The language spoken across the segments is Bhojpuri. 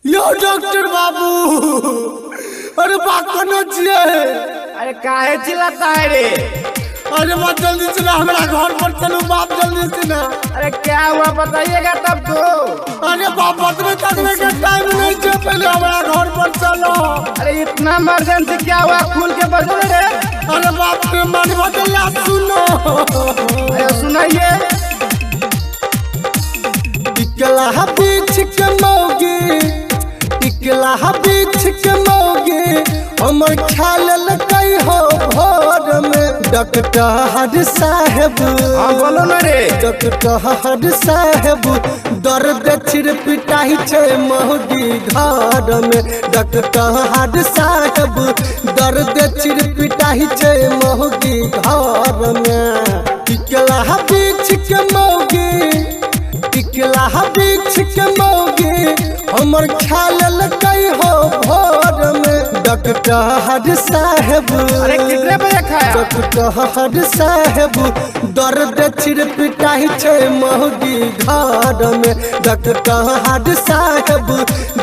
यो डॉक्टर बाबू, अरे बाकनो जिए। अरे काहे चिल्लाता है रे? अरे बाप जल्दी से ना हमारा घर पर चलो, बाप जल्दी से ना। अरे क्या हुआ बताइएगा तब तो। अरे बाप बदले तकने के टाइम नहीं है, पहले हमारा घर पर चलो। अरे इतना इमरजेंसी क्या हुआ, खुल के बदल रे। अरे बाप रे मन बदला सुनो। अरे सुनाइए। टिकला बीच के मौगी, टिकला बीच के मौगी, हमर ख्याल लकई हो भोर में। डॉक्टर साहब, हाँ बोलो ना रे। डॉक्टर साहब, दर्द चिर पिटाई छे मौगी घर में। डॉक्टर साहब, दर्द चिर पिटाई छे मौगी घर में। टिकला बीच के मौगी, टिकला बीच के मौगी, हमर ख्याल लकई हो भोर में। डॉक्टर साहब, अरे कितने बजे खाया? डॉक्टर साहब, दर्द चिर पिटाई छे मौगी घर में। डॉक्टर साहब,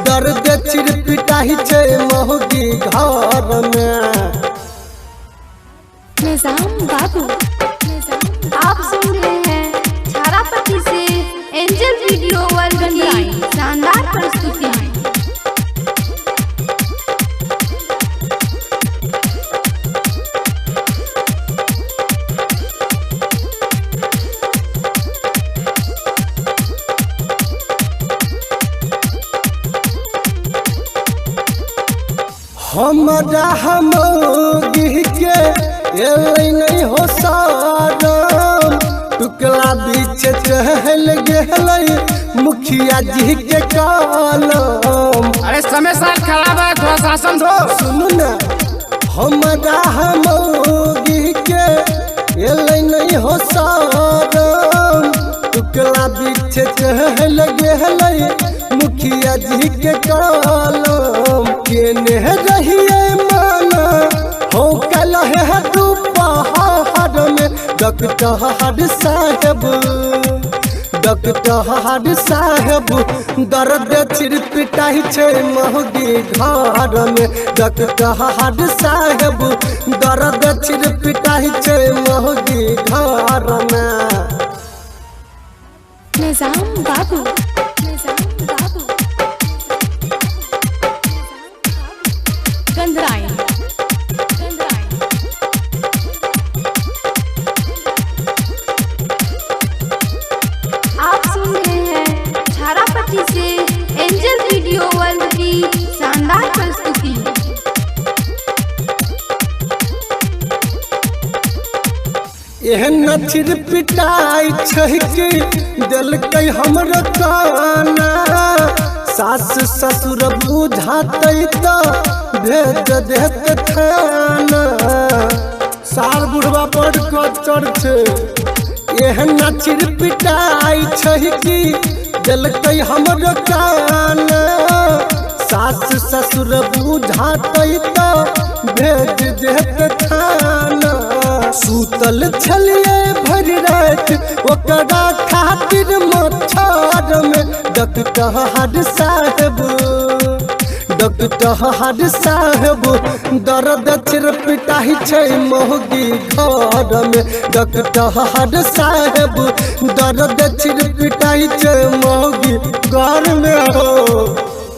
दर्द चिर पिटाई छे मौगी घर में। निजाम बाबू, आप सुन रहे हैं छारापति से एंजल वीडियो वर्ल्ड की शानदार प्रस्तुति। हमरा हमोगी के एलै नहीं हो सारम। टुकला बीच चहल गेलै मुखिया जी के कलम। अरे समय साथ खराब है, थोड़ा शासन दो। सुनू ना, हमरा हमोगी के एलै नहीं हो सारम। टुकला बीच चहल गेलै मुखिया जी के कलम। केने रहिए माना हो कल है दोपहर में। डॉक्टर साहब, डॉक्टर साहब, दर्द चिर पिटाई छे मौगी घर में। डॉक्टर साहब, दर्द चिर पिटाई छे मौगी घर में। निजाम बाबू, निजाम बाबू, गंधराई, गंधराई। आप सुन रहे हैं छारापति से एंजल वीडियो वर्ल्ड की शानदार प्रस्तुति। एहन चिर पिटाई छै कि देलकै हमर काना। सास ससुर बुझाते तो भेज देत थाना। साल बुढ़वा बड़ कचर छै। एहन चिर पिटाई छै कि देलकै हमर काना। सास ससुर बुझाते तो भेज देत थाना। सुतल छलिए भर रात ओकरा खातिर मच्छर में। डॉक्टर साहब, डॉक्टर साहब, दर्द चिर पिटाई छे मौगी घर में। डॉक्टर साहब, दर्द चिर पिटाई छे मौगी घर में हो।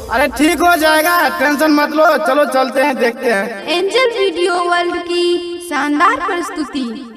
अरे ठीक हो जाएगा, टेंशन मत लो। चलो चलते हैं, देखते हैं। एंजल वीडियो वर्ल्ड की शानदार प्रस्तुति।